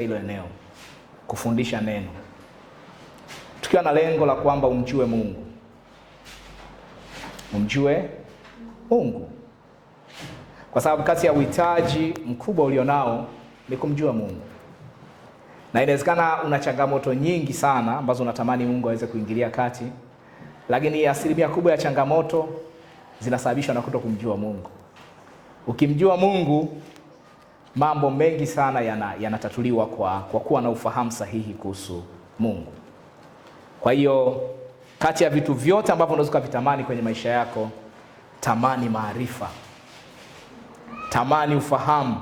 hilo eneo kufundisha neno, tukiwa na lengo la kwamba umjue Mungu, kwa sababu kati ya uhitaji mkubwa ulionao ni kumjua Mungu. Na inawezekana una changamoto nyingi sana ambazo unatamani Mungu aweze kuingilia kati, lakini asilimia kubwa ya changamoto zinasababishwa na kutokumjua Mungu. Ukimjua Mungu, mambo mengi sana yanatatuliwa kwa kuwa na ufahamu sahihi kuhusu Mungu. Kwa hiyo kati ya vitu vyote ambavyo unaweza kuvitamani kwenye maisha yako, tamani maarifa, tamani ufahamu,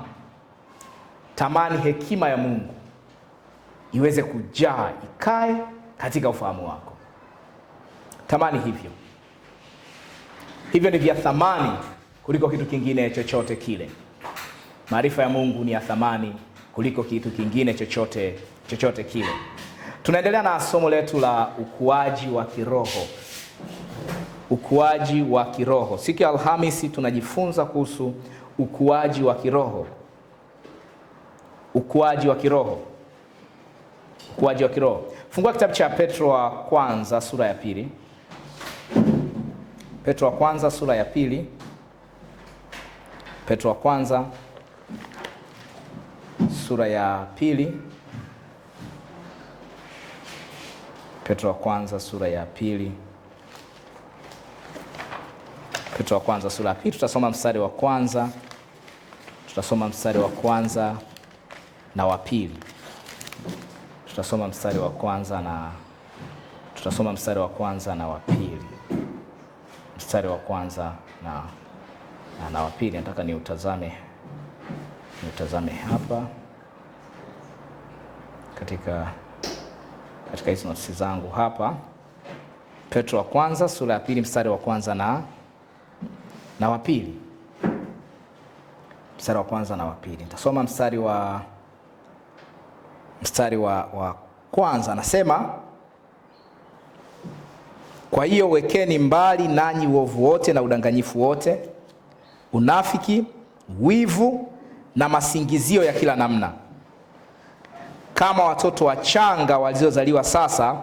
tamani hekima ya Mungu iweze kujaa, ikae katika ufahamu wako. Tamani hivyo. Hivyo ni vya thamani kuliko kitu kingine chochote kile. Maarifa ya Mungu ni ya thamani kuliko kitu kingine chochote kile. Tunaendelea na somo letu la ukuaji wa kiroho. Ukuaji wa kiroho. Siku ya Alhamisi tunajifunza kuhusu ukuaji wa kiroho. Ukuaji wa kiroho. Ukuaji wa kiroho. Fungua kitabu cha Petro wa kwanza sura ya pili. Petro wa kwanza sura ya pili. Petro wa kwanza sura ya pili. Petro wa kwanza sura ya pili. Petro wa kwanza sura ya pili. Tutasoma mstari wa kwanza. Tutasoma mstari wa kwanza na wa pili. Tutasoma mstari wa kwanza na wa pili. Mstari wa kwanza na wa pili. Nataka niutazame hapa katika hizo notisi zangu hapa. Petro wa kwanza sura ya pili mstari wa kwanza na wa pili. Mstari wa kwanza na wa pili. Nitasoma mstari wa kwanza. Anasema, kwa hiyo wekeni mbali nanyi uovu wote na udanganyifu wote, unafiki, wivu na masingizio ya kila namna. Kama watoto wachanga waliozaliwa sasa,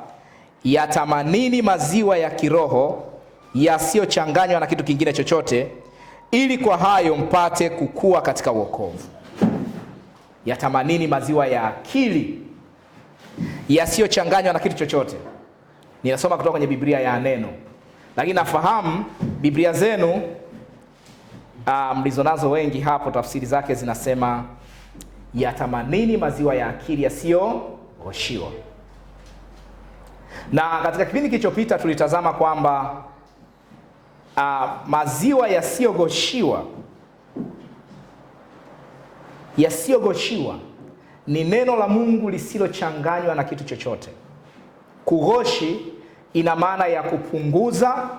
yatamanini maziwa ya kiroho yasiyochanganywa na kitu kingine chochote, ili kwa hayo mpate kukua katika wokovu. Yatamanini maziwa ya akili yasiyochanganywa na kitu chochote. Ninasoma kutoka kwenye Biblia ya Neno, lakini nafahamu Biblia zenu mlizonazo wengi hapo, tafsiri zake zinasema yatamanini maziwa ya akili yasiyogoshiwa. Na katika kipindi kilichopita tulitazama kwamba maziwa yasiyogoshiwa ni neno la Mungu lisilochanganywa na kitu chochote. Kugoshi ina maana ya kupunguza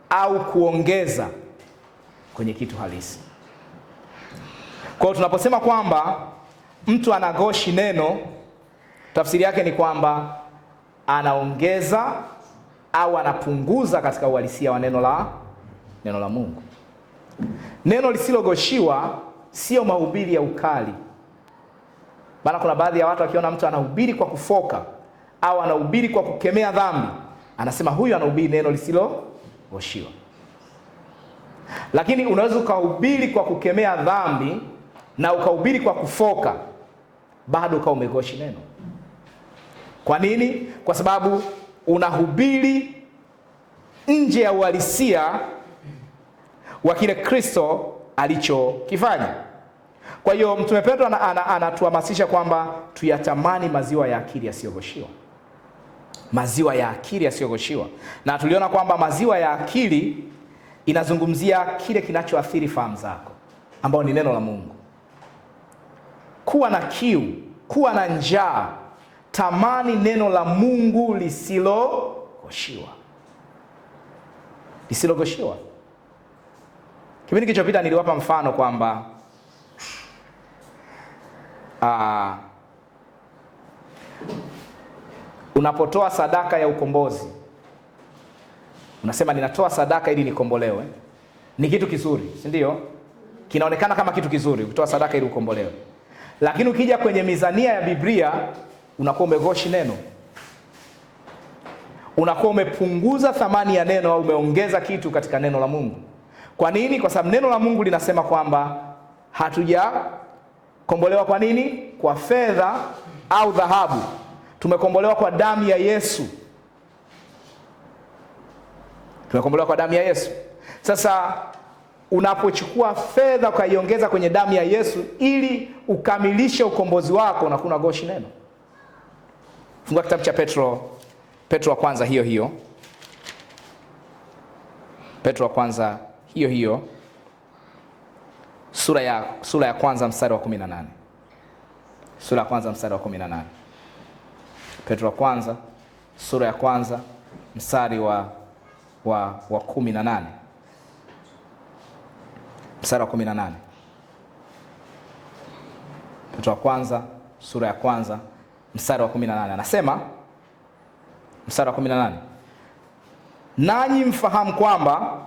au kuongeza kwenye kitu halisi. Kwa hiyo tunaposema kwamba mtu anagoshi neno, tafsiri yake ni kwamba anaongeza au anapunguza katika uhalisia wa neno la Mungu. Neno lisilogoshiwa sio mahubiri ya ukali. Bana, kuna baadhi ya watu wakiona mtu anahubiri kwa kufoka au anahubiri kwa kukemea dhambi, anasema huyu anahubiri neno lisilogoshiwa. Lakini unaweza ukahubiri kwa kukemea dhambi na ukahubiri kwa kufoka, bado ukawa umegoshi neno. Kwa nini? Kwa sababu unahubiri nje ya uhalisia wa kile Kristo alichokifanya. Kwa hiyo Mtume Petro anatuhamasisha kwamba tuyatamani maziwa ya akili yasiyogoshiwa. Maziwa ya akili yasiyogoshiwa. Na tuliona kwamba maziwa ya akili inazungumzia kile kinachoathiri fahamu zako, ambao ni neno la Mungu. Kuwa na kiu, kuwa na njaa, tamani neno la Mungu lisilogoshiwa. Lisilogoshiwa. Kipindi kilichopita niliwapa mfano kwamba unapotoa sadaka ya ukombozi, unasema ninatoa sadaka ili nikombolewe. Ni kitu kizuri, si ndio? Kinaonekana kama kitu kizuri kutoa sadaka ili ukombolewe. Lakini ukija kwenye mizania ya Biblia unakuwa umeghoshi neno, unakuwa umepunguza thamani ya neno au umeongeza kitu katika neno la Mungu. Kwa nini? Kwa sababu neno la Mungu linasema kwamba hatujakombolewa kwa nini? Kwa fedha au dhahabu. Tumekombolewa kwa damu ya Yesu. Tumekombolewa kwa damu ya Yesu. Sasa unapochukua fedha ukaiongeza kwenye damu ya Yesu ili ukamilishe ukombozi wako, unakuwa unaghoshi neno. Fungua kitabu cha Petro wa kwanza hiyo. Petro wa kwanza hiyo. Sura ya kwanza mstari wa 18. Sura ya kwanza mstari wa 18. Petro wa kwanza sura ya kwanza mstari wa 18. Mstari wa 18. Petro wa kwanza sura ya kwanza mstari wa 18. Anasema mstari wa 18, nanyi mfahamu kwamba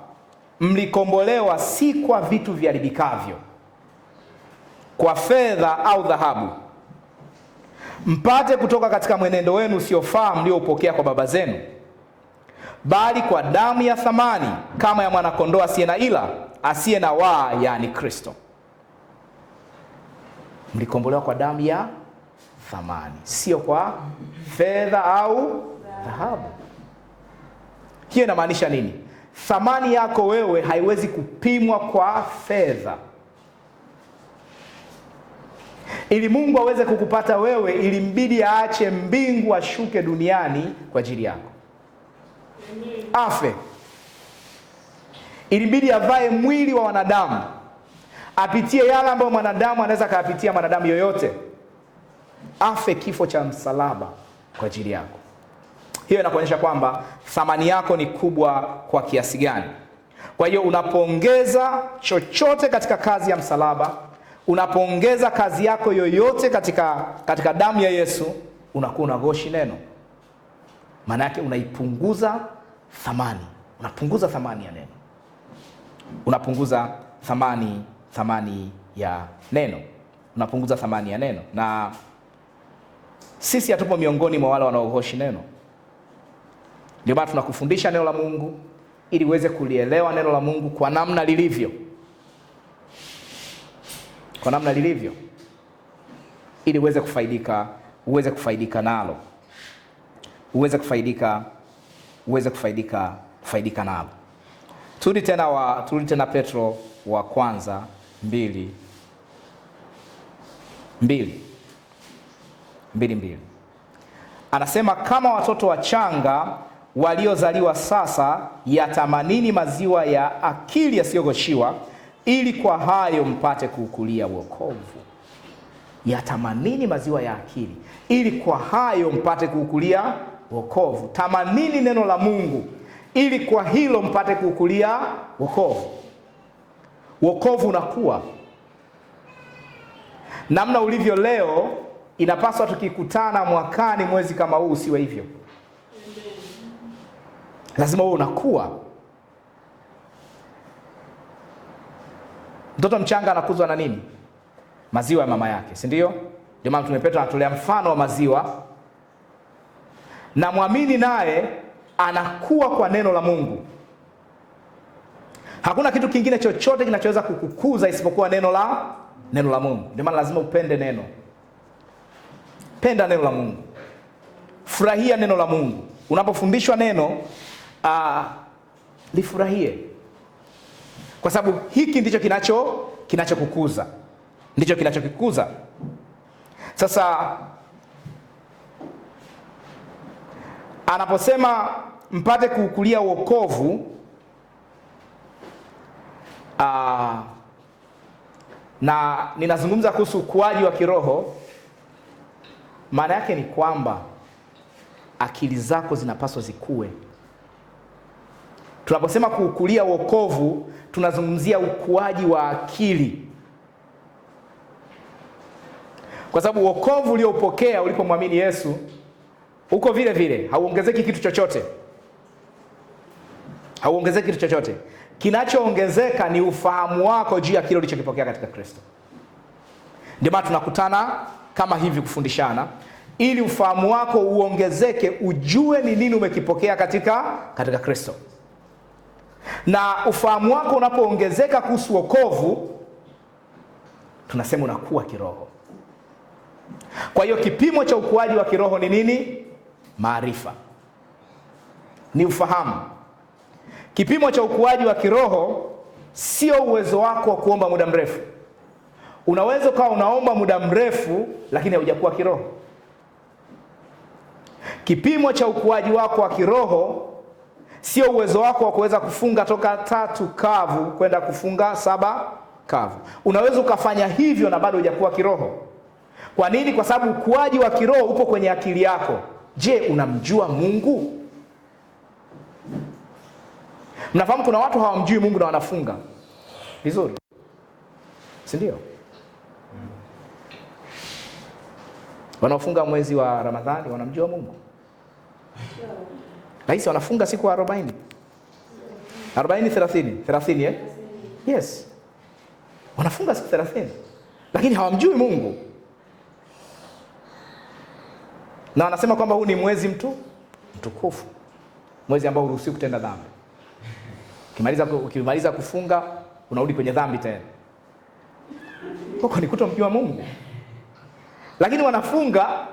mlikombolewa si kwa vitu viharibikavyo, kwa fedha au dhahabu, mpate kutoka katika mwenendo wenu usiofaa mlioupokea kwa baba zenu, bali kwa damu ya thamani kama ya mwanakondoo asiye na ila, asiye na waa, yani Kristo. Mlikombolewa kwa damu ya thamani, sio kwa fedha au dhahabu. Hiyo inamaanisha nini? Thamani yako wewe haiwezi kupimwa kwa fedha. Ili Mungu aweze kukupata wewe, ilimbidi aache mbingu ashuke duniani kwa ajili yako, afe. Ilimbidi avae mwili wa wanadamu, apitie yale ambayo mwanadamu anaweza kayapitia, mwanadamu yoyote, afe kifo cha msalaba kwa ajili yako. Hiyo inakuonyesha kwamba thamani yako ni kubwa kwa kiasi gani. Kwa hiyo unapoongeza chochote katika kazi ya msalaba, unapoongeza kazi yako yoyote katika damu ya Yesu, unakuwa unaghoshi neno. Maana yake unaipunguza thamani, unapunguza thamani ya neno, unapunguza thamani ya neno, unapunguza thamani ya neno. Na sisi hatupo miongoni mwa wale wanaoghoshi neno. Ndio maana tunakufundisha neno la Mungu ili uweze kulielewa neno la Mungu kwa namna lilivyo, ili uweze kufaidika nalo, uweze kufaidika nalo. Turudi tena Petro wa kwanza 2:2. Anasema, kama watoto wachanga waliozaliwa sasa, yatamanini maziwa ya akili yasiyoghoshiwa, ili kwa hayo mpate kuukulia wokovu. Yatamanini maziwa ya akili, ili kwa hayo mpate kuukulia wokovu. Tamanini neno la Mungu, ili kwa hilo mpate kuukulia wokovu. Wokovu unakuwa namna ulivyo leo. Inapaswa tukikutana mwakani mwezi kama huu usiwe hivyo. Lazima wewe unakuwa. Mtoto mchanga anakuzwa na nini? Maziwa ya mama yake, si ndio? Ndio maana Mtume Petro anatolea mfano wa maziwa, na muamini naye anakuwa kwa neno la Mungu. Hakuna kitu kingine chochote kinachoweza kukukuza isipokuwa neno la Mungu. Ndio maana lazima upende neno. Penda neno la Mungu. Furahia neno la Mungu. Unapofundishwa neno, lifurahie. Kwa sababu hiki ndicho kinachokukuza. Ndicho kinachokikuza. Sasa anaposema mpate kuukulia wokovu, na ninazungumza kuhusu ukuaji wa kiroho, maana yake ni kwamba akili zako zinapaswa zikue. Tunaposema kuukulia wokovu, tunazungumzia ukuaji wa akili. Kwa sababu wokovu uliopokea ulipomwamini Yesu uko vile vile, hauongezeki kitu chochote. Kinachoongezeka ni ufahamu wako juu ya kile ulichokipokea katika Kristo. Ndio maana tunakutana kama hivi kufundishana, ili ufahamu wako uongezeke, ujue ni nini umekipokea katika Kristo. Na ufahamu wako unapoongezeka kuhusu wokovu, tunasema unakuwa kiroho. Kwa hiyo kipimo cha ukuaji wa kiroho ni nini? Maarifa, ni ufahamu. Kipimo cha ukuaji wa kiroho sio uwezo wako wa kuomba muda mrefu. Unaweza ukawa unaomba muda mrefu lakini haujakuwa kiroho. Kipimo cha ukuaji wako wa kiroho sio uwezo wako wa kuweza kufunga toka 3 kavu kwenda kufunga 7 kavu. Unaweza ukafanya hivyo na bado hujakuwa kiroho. Kwa nini? Kwa sababu ukuaji wa kiroho upo kwenye akili yako. Je, unamjua Mungu? Mnafahamu kuna watu hawamjui Mungu na wanafunga vizuri, si ndio? Wanaofunga mwezi wa Ramadhani wanamjua Mungu. Laisi wanafunga siku 40. 30 Yes. Wanafunga siku 30. Lakini hawamjui Mungu. Na wanasema kwamba huu ni mwezi mtukufu. Mwezi ambao huruhusiwi kutenda dhambi. Ukimaliza kufunga unarudi kwenye dhambi tena. Huko ni kutomjua Mungu. Lakini wanafunga,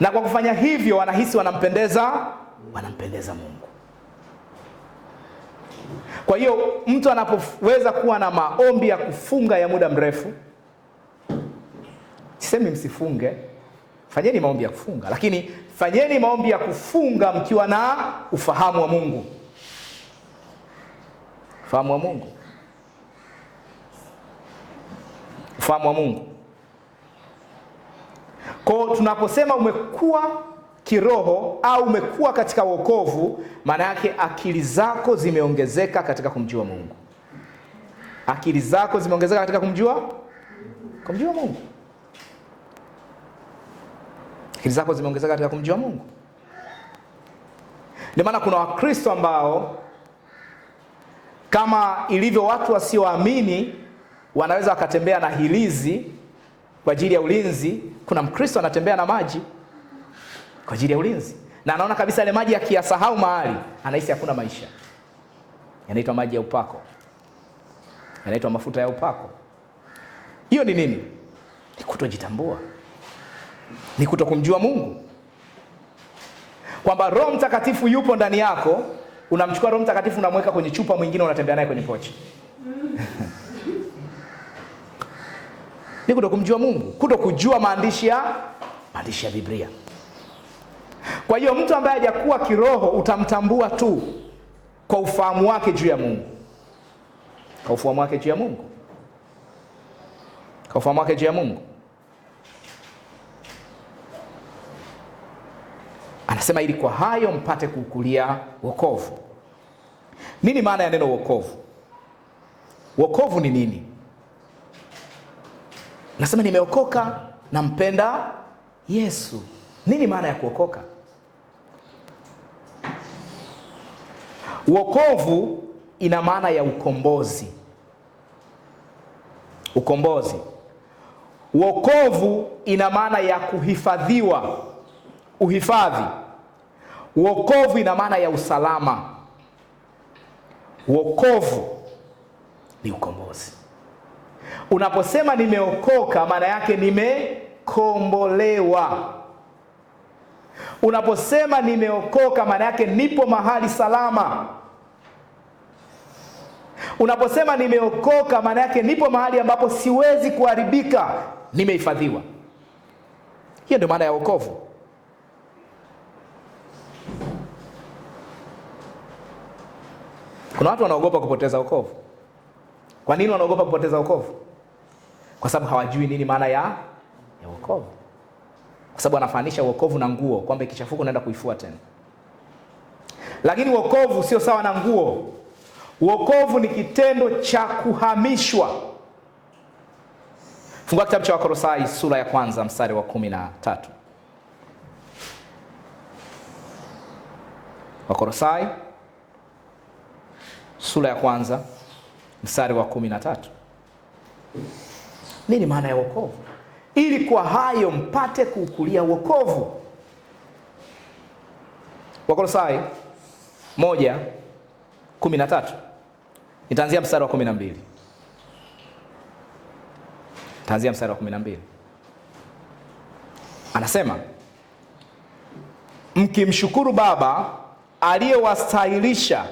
na kwa kufanya hivyo wanahisi wanampendeza Mungu. Kwa hiyo mtu anapoweza kuwa na maombi ya kufunga ya muda mrefu, sisemi msifunge, fanyeni maombi ya kufunga, lakini fanyeni maombi ya kufunga mkiwa na ufahamu wa Mungu. Ufahamu wa Mungu. Ufahamu wa Mungu. Kwa tunaposema umekuwa kiroho au umekuwa katika wokovu, maana yake akili zako zimeongezeka katika kumjua Mungu. Akili zako zimeongezeka katika kumjua Mungu. Akili zako zimeongezeka katika kumjua Mungu. Ndio maana kuna Wakristo ambao kama ilivyo watu wasioamini wanaweza wakatembea na hilizi kwa ajili ya ulinzi, kuna Mkristo anatembea na maji kwa ajili ya ulinzi. Na anaona kabisa ile maji akiyasahau mahali, anahisi hakuna maisha. Yanaitwa maji ya upako. Yanaitwa mafuta ya upako. Hiyo ni nini? Ni kutojitambua. Ni kutokumjua Mungu. Kwamba Roho Mtakatifu yupo ndani yako, unamchukua Roho Mtakatifu unamweka kwenye chupa, mwingine unatembea naye kwenye pochi. Ni kutokumjua Mungu, kutokujua maandishi ya Biblia. Kwa hiyo mtu ambaye hajakuwa kiroho utamtambua tu kwa ufahamu wake juu ya Mungu. Kwa ufahamu wake juu ya Mungu. Kwa ufahamu wake juu ya Mungu. Anasema ili kwa hayo mpate kukulia wokovu. Nini maana ya neno wokovu? Wokovu ni nini? Nasema nimeokoka, nampenda Yesu. Nini maana ya kuokoka? Wokovu ina maana ya ukombozi. Ukombozi. Wokovu ina maana ya kuhifadhiwa. Uhifadhi. Wokovu ina maana ya usalama. Wokovu ni ukombozi. Unaposema nimeokoka, maana yake nimekombolewa. Unaposema nimeokoka, maana yake nipo mahali salama. Unaposema nimeokoka, maana yake nipo mahali ambapo siwezi kuharibika, nimehifadhiwa. Hiyo ndio maana ya wokovu. Kuna watu wanaogopa kupoteza wokovu. Kwa nini wanaogopa kupoteza wokovu? Kwa sababu hawajui nini maana ya wokovu. Kwa sababu wanafanisha wokovu na nguo, kwamba ikichafuka unaenda kuifua tena. Lakini wokovu sio sawa na nguo. Wokovu ni kitendo cha kuhamishwa. Fungua kitabu cha Wakolosai sura ya 1 mstari wa 13. Wakolosai sura ya 1 mstari wa 13. Nini maana ya wokovu? Ili kwa hayo mpate kuukulia wokovu. Wakolosai 1:13. Nitaanzia mstari wa 12. Taanzia mstari wa 12. Anasema, mkimshukuru Baba aliyewastahilisha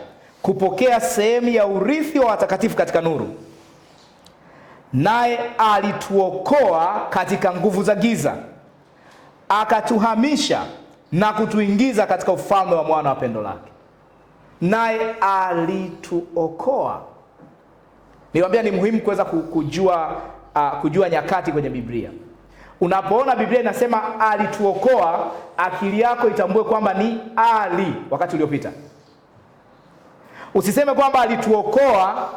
kupokea sehemu ya urithi wa watakatifu katika nuru, naye alituokoa katika nguvu za giza, akatuhamisha na kutuingiza katika ufalme wa mwana wa pendo lake. Naye alituokoa. Niwaambia ni muhimu kuweza kujua nyakati kwenye Biblia. Unapoona Biblia inasema alituokoa, akili yako itambue kwamba ni wakati uliopita. Usiseme kwamba alituokoa,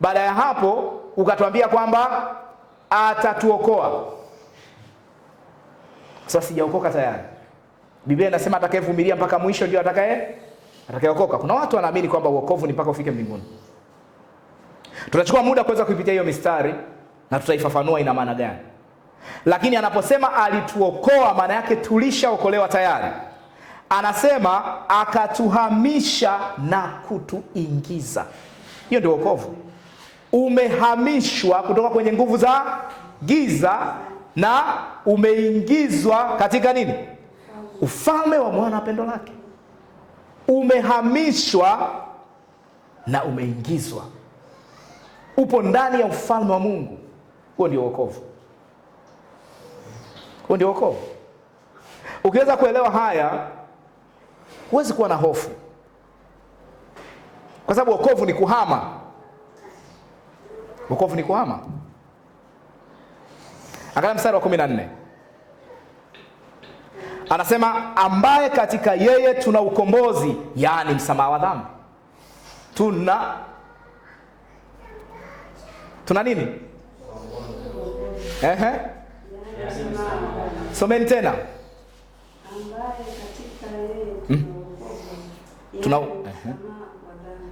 baada ya hapo ukatuambia kwamba atatuokoa. Sasa sijaokoka tayari. Biblia inasema atakayevumilia mpaka mwisho ndio atakayeokoka. Kuna watu wanaamini kwamba wokovu ni mpaka ufike mbinguni. Tutachukua muda kuweza kuipitia hiyo mistari na tutaifafanua ina maana gani. Lakini anaposema alituokoa, maana yake tulishaokolewa tayari. Anasema akatuhamisha na kutuingiza. Hiyo ndio wokovu. Umehamishwa kutoka kwenye nguvu za giza na umeingizwa katika nini? Ufalme wa mwana wa pendo lake. Umehamishwa na umeingizwa. Upo ndani ya ufalme wa Mungu. Huo ndio wokovu. Huo ndio wokovu. Ukiweza kuelewa haya, huwezi kuwa na hofu. Kwa sababu wokovu ni kuhama. Wokovu ni kuhama. Angalia mstari wa 14. Anasema, ambaye katika yeye tuna ukombozi, yaani msamaha wa dhambi. Tuna nini? Someni tena. Ambaye katika yeye tuna ukombozi.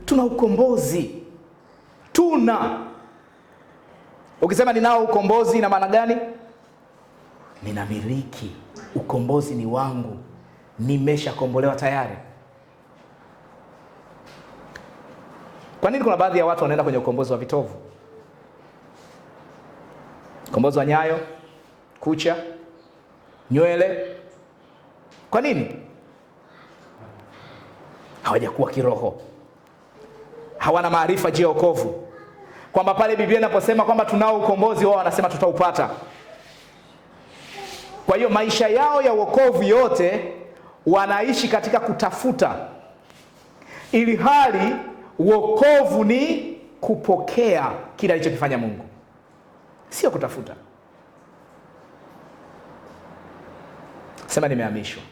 Tuna ukombozi. Ukisema ninao ukombozi ina maana gani? Ninamiliki. Ukombozi ni wangu. Nimeshakombolewa tayari. Kwa nini kuna baadhi ya watu wanaenda kwenye ukombozi wa vitovu? Ukombozi wa nyayo, kucha, nywele. Kwa nini? Hawajakuwa kiroho. Hawana maarifa juu ya wokovu. Kwamba pale Biblia inaposema kwamba tunao ukombozi, wao wanasema tutaupata. Kwa hiyo maisha yao ya wokovu yote wanaishi katika kutafuta. Ili hali wokovu ni kupokea kile alichokifanya Mungu. Sio kutafuta. Sema nimehamishwa.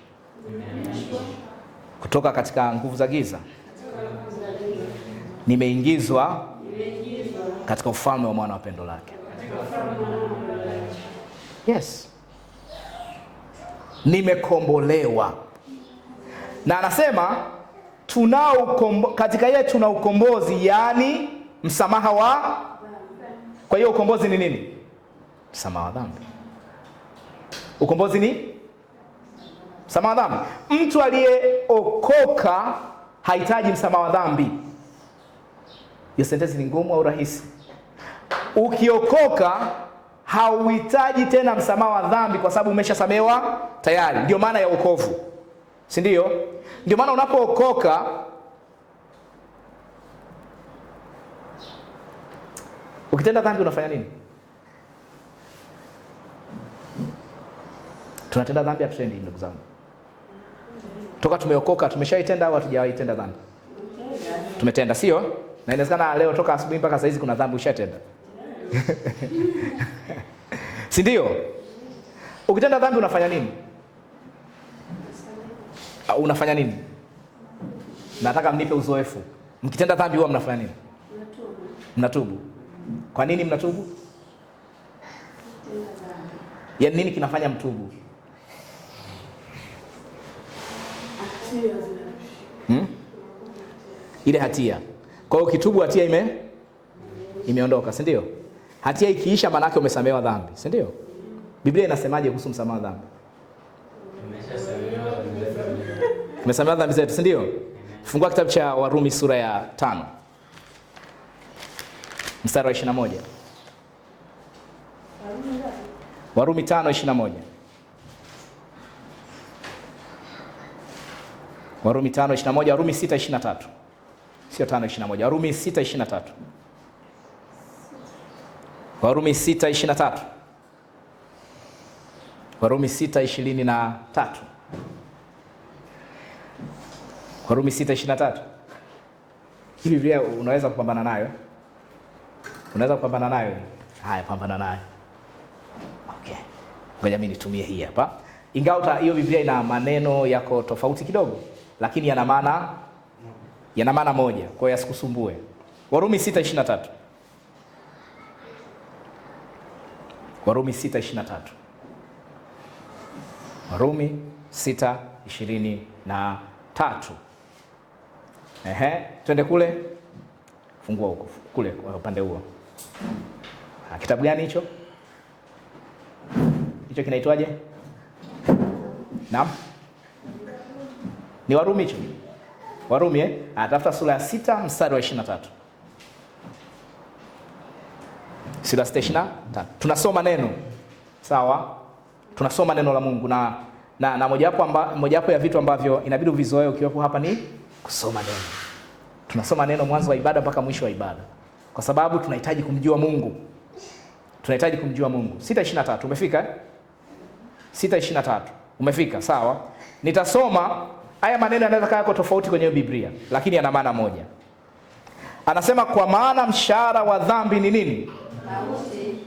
Kutoka katika nguvu za giza. Nimeingizwa katika ufalme wa mwana wa pendo lake. Yes. Nimekombolewa. Na anasema katika yeye tuna ukombozi, yaani msamaha wa. Kwa hiyo ukombozi ni nini? Msamaha wa dhambi. Ukombozi ni msamaha wa dhambi. Mtu aliyeokoka hahitaji msamaha wa dhambi. Hiyo sentensi ni ngumu au rahisi? Ukiokoka hauhitaji tena msamaha wa dhambi kwa sababu umeshasamewa tayari. Ndio maana ya wokovu. Si ndio? Ndio maana unapookoka ukitenda dhambi unafanya nini? Tunatenda dhambi hatutendi, ndugu zangu. Toka tumeokoka tumeshaitenda au hatujawaitenda dhambi? Tumetenda, sio? Na inawezekana leo toka asubuhi mpaka saa hizi kuna dhambi ushatenda. Si ndio? Ukitenda dhambi unafanya nini? Unafanya nini? Nataka mnipe uzoefu. Mkitenda dhambi huwa mnafanya nini? Mnatubu. Kwa nini mnatubu? Yaani nini kinafanya mtubu? Ile hatia. Kwa hiyo ukitubu hatia imeondoka, si ndio? Hatia ikiisha maana yake umesamehewa dhambi, si ndio? Biblia inasemaje kuhusu msamaha dhambi? Umesamehewa dhambi zetu, si ndio? Fungua kitabu cha Warumi sura ya 5. Mstari wa 21. Warumi 5:21. Warumi 5:21, Warumi 6:23. Sio 5:21, Warumi 6:23. Warumi 6:23. Warumi 6:23. Warumi 6:23. Hii Biblia unaweza kupambana nayo? Unaweza kupambana nayo? Haya, pambana nayo. Okay. Ngoja mimi nitumie hii hapa. Ingawa hiyo Biblia ina maneno yako tofauti kidogo, lakini yana maana moja. Kwa hiyo asikusumbue. Warumi 6:23. Warumi 6:23. Warumi 6:23. Twende kule. Fungua huko. Kule kwa upande huo. Kitabu gani hicho? Hicho kinaitwaje? Naam. Ni Warumi hicho. Warumi tafuta sura ya 6 mstari wa 23. Sura ya 23. Tunasoma neno. Sawa? Tunasoma neno la Mungu na mojawapo ya vitu ambavyo inabidi uvizoee ukiwepo hapa ni kusoma neno. Tunasoma neno mwanzo wa ibada mpaka mwisho wa ibada. Kwa sababu tunahitaji kumjua Mungu. Tunahitaji kumjua Mungu. 6:23 umefika? 6:23 umefika, sawa? Nitasoma haya maneno yanaweza kaa yako tofauti kwenye Biblia, lakini yana maana moja. Anasema kwa maana mshahara wa dhambi ni nini? Mauti.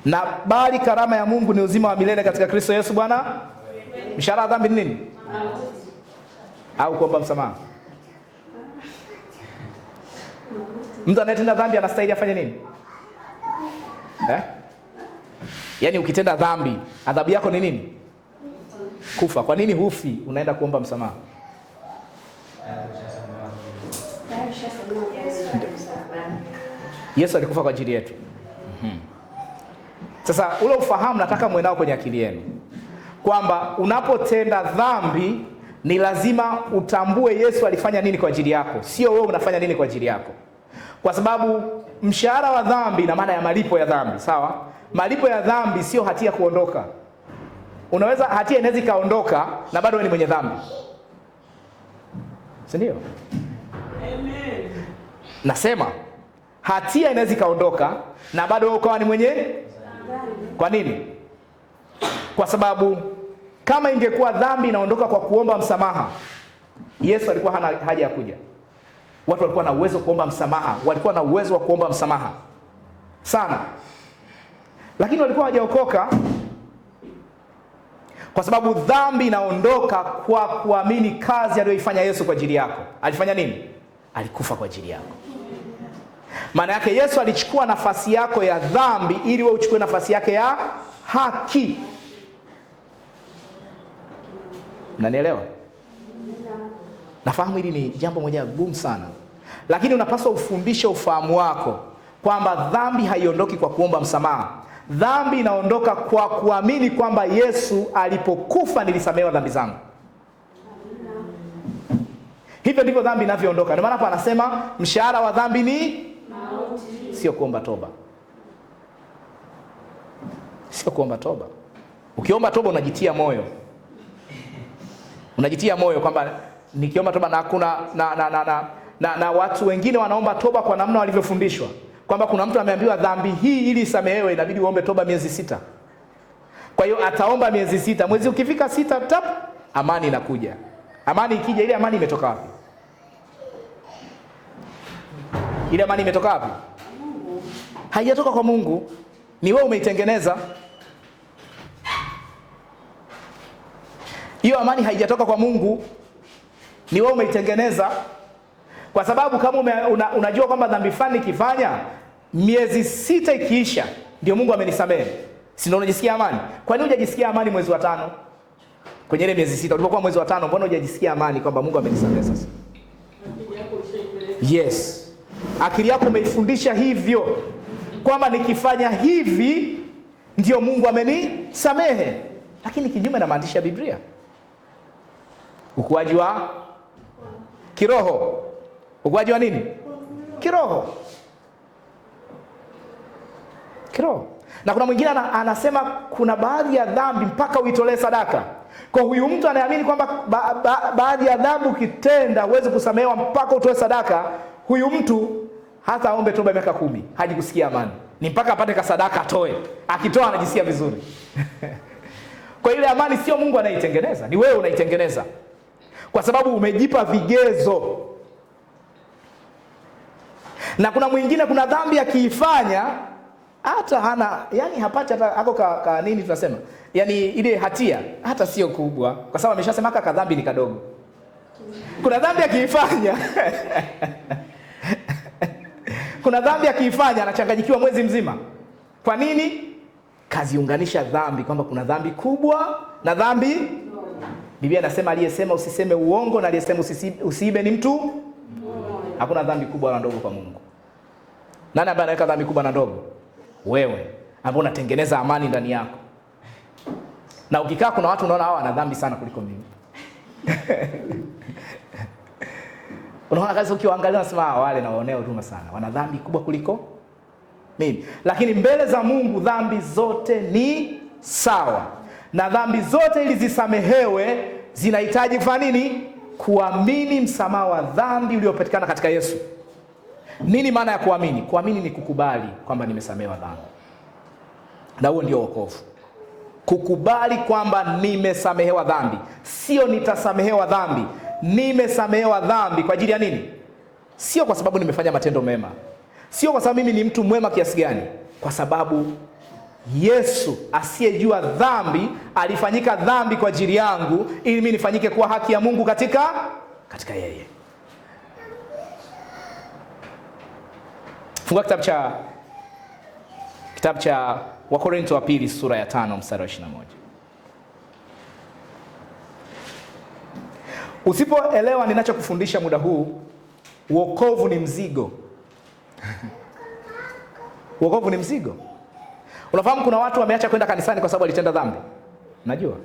Na bali karama ya Mungu ni uzima wa milele katika Kristo Yesu Bwana. Mshahara wa dhambi ni nini? Mauti. Au kuomba msamaha. Mtu anayetenda dhambi anastahili afanye nini? Yaani ukitenda dhambi, adhabu yako ni nini? Kufa. Kwa nini hufi? Unaenda kuomba msamaha. Yesu alikufa kwa ajili yetu. Sasa ule ufahamu nataka muwe nao kwenye akili yenu kwamba unapotenda dhambi ni lazima utambue Yesu alifanya nini kwa ajili yako, sio wewe unafanya nini kwa ajili yako. Kwa sababu mshahara wa dhambi na maana ya malipo ya dhambi, sawa? Malipo ya dhambi sio hatia kuondoka. Unaweza hatia inaweza kaondoka na bado wewe ni mwenye dhambi. Si ndio? Amen. Nasema hatia inaweza kaondoka na bado wewe ukawa ni mwenye dhambi. Kwa nini? Kwa sababu kama ingekuwa dhambi inaondoka kwa kuomba msamaha, Yesu alikuwa hana haja ya kuja. Watu walikuwa na uwezo kuomba msamaha, walikuwa na uwezo wa kuomba msamaha sana, lakini walikuwa hawajaokoka. Kwa sababu dhambi inaondoka kwa kuamini kazi aliyoifanya Yesu kwa ajili yako. Alifanya nini? Alikufa kwa ajili yako. Maana yake Yesu alichukua nafasi yako ya dhambi ili wewe uchukue nafasi yake ya haki. Unanielewa? Nafahamu hili ni jambo moja gumu sana, lakini unapaswa ufundishe ufahamu wako kwamba dhambi haiondoki kwa kuomba msamaha. Dhambi inaondoka kwa kuamini kwamba Yesu alipokufa nilisamehewa dhambi zangu. Hivyo ndivyo dhambi inavyoondoka. Ndio maana hapa anasema mshahara wa dhambi ni mauti. Sio kuomba toba. Sio kuomba toba. Ukiomba toba unajitia moyo. Unajitia moyo kwamba nikiomba toba na hakuna na watu wengine wanaomba toba kwa namna walivyofundishwa. Kwamba kuna mtu ameambiwa dhambi hii ili isamehewe inabidi uombe toba miezi 6. Kwa hiyo ataomba miezi 6. Mwezi ukifika 6 tap, amani inakuja. Amani ikija, ile amani imetoka wapi? Ile amani imetoka wapi? Haijatoka kwa Mungu. Ni wewe umeitengeneza. Hiyo amani haijatoka kwa Mungu. Ni wewe umeitengeneza. Kwa sababu kama unajua kwamba dhambi fulani kifanya miezi 6 ikiisha ndio Mungu amenisamehe, si ndio unajisikia amani? Kwa nini hujajisikia amani mwezi wa 5? Kwenye ile miezi 6 ulipokuwa mwezi wa 5, mbona hujajisikia amani kwamba Mungu amenisamehe sasa? Yes. Akili yako umeifundisha hivyo kwamba nikifanya hivi ndio Mungu amenisamehe, lakini kinyume na maandishi ya Biblia. Ukuaji wa kiroho. Ukuaji wa nini? Kiroho. Kiroho. Na kuna mwingine anasema kuna baadhi ya dhambi mpaka uitolee sadaka. Kwa huyu mtu anaamini kwamba baadhi ya dhambi ukitenda huwezi kusamehewa mpaka utoe sadaka. Huyu mtu hata aombe toba miaka 10 haji kusikia amani. Ni mpaka apate ka sadaka atoe. Akitoa anajisikia vizuri. Kwa ile amani sio Mungu anaitengeneza, ni wewe unaitengeneza. Kwa sababu umejipa vigezo. Na kuna mwingine kuna dhambi akiifanya hata hana, yani hapati hata ako nini tunasema? Yani ile hatia hata sio kubwa kwa sababu ameshasema ka dhambi ni kadogo. Kuna dhambi akiifanya kuna dhambi akiifanya anachanganyikiwa mwezi mzima. Kwa nini? Kaziunganisha dhambi kwamba kuna dhambi kubwa na dhambi. Biblia inasema aliyesema usiseme uongo na aliyesema usiibe ni mtu. Hakuna dhambi kubwa na ndogo kwa Mungu. Nani ambaye anaweka dhambi kubwa na ndogo? Wewe ambaye unatengeneza amani ndani yako. Na ukikaa kuna watu unaona hawa wana dhambi sana kuliko mimi. Unaona kazi ukiwaangalia unasema wale nawaonea huruma sana. Wana dhambi kubwa kuliko mimi. Lakini mbele za Mungu dhambi zote ni sawa. Na dhambi zote ili zisamehewe zinahitaji kufanya nini? Kuamini msamaha wa dhambi uliopatikana katika Yesu. Nini maana ya kuamini? Kuamini ni kukubali kwamba nimesamehewa dhambi. Na huo ndio wokovu. Kukubali kwamba nimesamehewa dhambi. Sio nitasamehewa dhambi. Nimesamehewa dhambi kwa ajili ya nini? Sio kwa sababu nimefanya matendo mema. Sio kwa sababu mimi ni mtu mwema kiasi gani. Kwa sababu Yesu asiyejua dhambi alifanyika dhambi kwa ajili yangu ili mimi nifanyike kuwa haki ya Mungu katika yeye. Fungua kitabu cha Wakorintho wa pili sura ya 5 mstari wa 21. Usipoelewa ninachokufundisha muda huu, wokovu ni mzigo. Wokovu ni mzigo. Unafahamu kuna watu wameacha kwenda kanisani kwa sababu walitenda dhambi? Najua.